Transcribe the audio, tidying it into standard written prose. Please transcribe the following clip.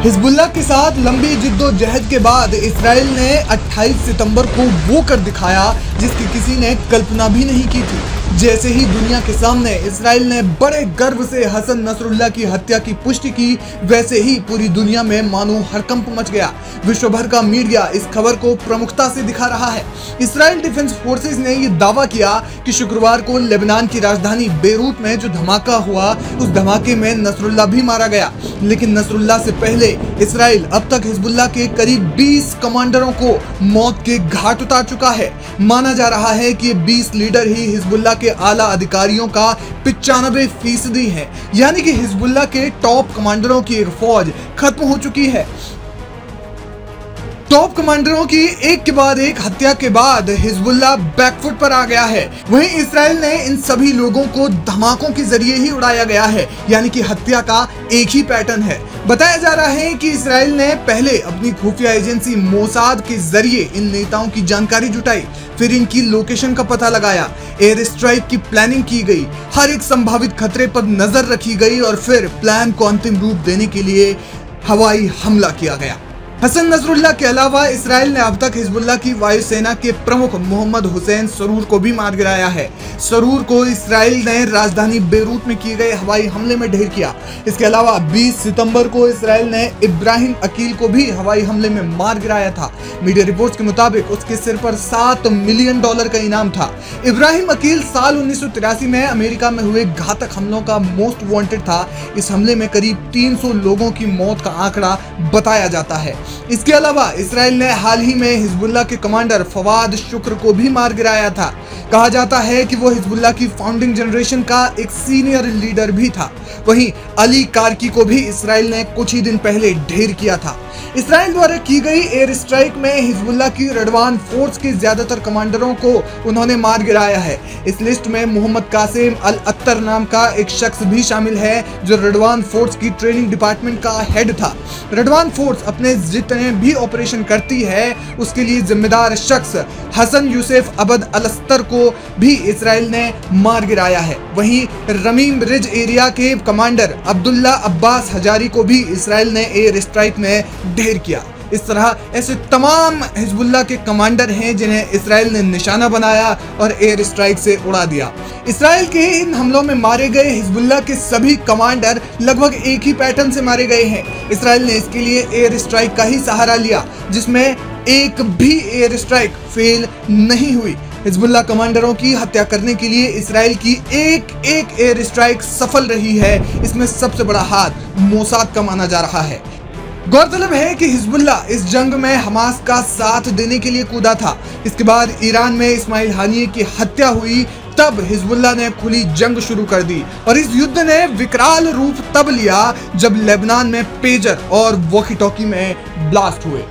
Hezbollah के साथ लंबी जिद्दोजहद के बाद इसराइल ने 28 सितंबर को वो कर दिखाया जिसकी किसी ने कल्पना भी नहीं की थी। जैसे ही दुनिया के सामने इसराइल ने बड़े गर्व से हसन नसरुल्लाह की हत्या की पुष्टि की, वैसे ही पूरी दुनिया में मानो हड़कंप मच गया। विश्व भर का मीडिया इस खबर को प्रमुखता से दिखा रहा है। इसराइल डिफेंस फोर्सेस ने यह दावा किया कि शुक्रवार को लेबनान की राजधानी बेरूत में जो धमाका हुआ, उस धमाके में नसरुल्लाह भी मारा गया। लेकिन नसरुल्लाह से पहले इसराइल अब तक हिजबुल्लाह के करीब 20 कमांडरों को मौत के घाट उतार चुका है। माना जा रहा है कि 20 लीडर ही हिजबुल्लाह के आला अधिकारियों का 95% है, यानी कि हिजबुल्लाह के टॉप कमांडरों की एक फौज खत्म हो चुकी है। टॉप कमांडरों की एक के बाद एक हत्या के बाद हिजबुल्लाह बैकफुट पर आ गया है। वहीं इसराइल ने इन सभी लोगों को धमाकों के जरिए ही उड़ाया गया है, यानी कि हत्या का एक ही पैटर्न है। बताया जा रहा है कि इसराइल ने पहले अपनी खुफिया एजेंसी मोसाद के जरिए इन नेताओं की जानकारी जुटाई, फिर इनकी लोकेशन का पता लगाया, एयर स्ट्राइक की प्लानिंग की गई, हर एक संभावित खतरे पर नजर रखी गई और फिर प्लान को अंतिम रूप देने के लिए हवाई हमला किया गया। हसन नसरुल्लाह के अलावा इसराइल ने अब तक हिजबुल्लाह की वायुसेना के प्रमुख मोहम्मद हुसैन सरूर को भी मार गिराया है। सरूर को इसराइल ने राजधानी बेरूत में किए गए हवाई हमले में ढेर किया। इसके अलावा 20 सितंबर को इसराइल ने इब्राहिम अकील को भी हवाई हमले में मार गिराया था। मीडिया रिपोर्ट्स के मुताबिक उसके सिर पर $7 मिलियन का इनाम था। इब्राहिम अकील साल 1983 में अमेरिका में हुए घातक हमलों का मोस्ट वांटेड था। इस हमले में करीब 300 लोगों की मौत का आंकड़ा बताया जाता है। इसके अलावा इसराइल ने हाल ही में हिजबुल्लाह के कमांडर फवाद शुक्र को भी मार गिराया था। कहा जाता है कि वो हिजबुल्लाह की फाउंडिंग जनरेशन का एक सीनियर लीडर भी था। वहीं अली कारकी को भी इसराइल ने कुछ ही दिन पहले ढेर किया था। इसराइल द्वारा की गई एयर स्ट्राइक में हिजबुल्लाह की रडवान फोर्स के ज्यादातर कमांडरों को उन्होंने मार गिराया है। इस लिस्ट में मोहम्मद कासिम अल अत्तर नाम का एक शख्स भी शामिल है, जो रडवान फोर्स की ट्रेनिंग डिपार्टमेंट का हेड था। रडवान फोर्स अपने जितने भी ऑपरेशन करती है, उसके लिए जिम्मेदार शख्स हसन यूसुफ अबद अलस्तर को भी इसराइल ने मार गिराया है। वहीं रमीम रिज एरिया के कमांडर अब्दुल्ला अब्बास हजारी को भी इसराइल ने एयर स्ट्राइक में ढेर किया। इस तरह ऐसे तमाम हिजबुल्लाह के कमांडर हैं जिन्हें इसराइल ने निशाना बनाया और एयर स्ट्राइक से उड़ा दिया। इसराइल के इन हमलों में मारे गए हिजबुल्लाह के सभी कमांडर लगभग एक ही पैटर्न से मारे गए हैं। इसराइल ने इसके लिए एयर स्ट्राइक का ही सहारा लिया, जिसमें एक भी एयर स्ट्राइक फेल नहीं हुई। हिजबुल्लाह कमांडरों की हत्या करने के लिए इसराइल की एक एयर स्ट्राइक सफल रही है। इसमें सबसे बड़ा हाथ मोसाद का माना जा रहा है। गौरतलब है कि हिजबुल्लाह इस जंग में हमास का साथ देने के लिए कूदा था। इसके बाद ईरान में इस्माइल हानिये की हत्या हुई, तब हिजबुल्लाह ने खुली जंग शुरू कर दी और इस युद्ध ने विकराल रूप तब लिया जब लेबनान में पेजर और वॉकी टॉकी में ब्लास्ट हुए।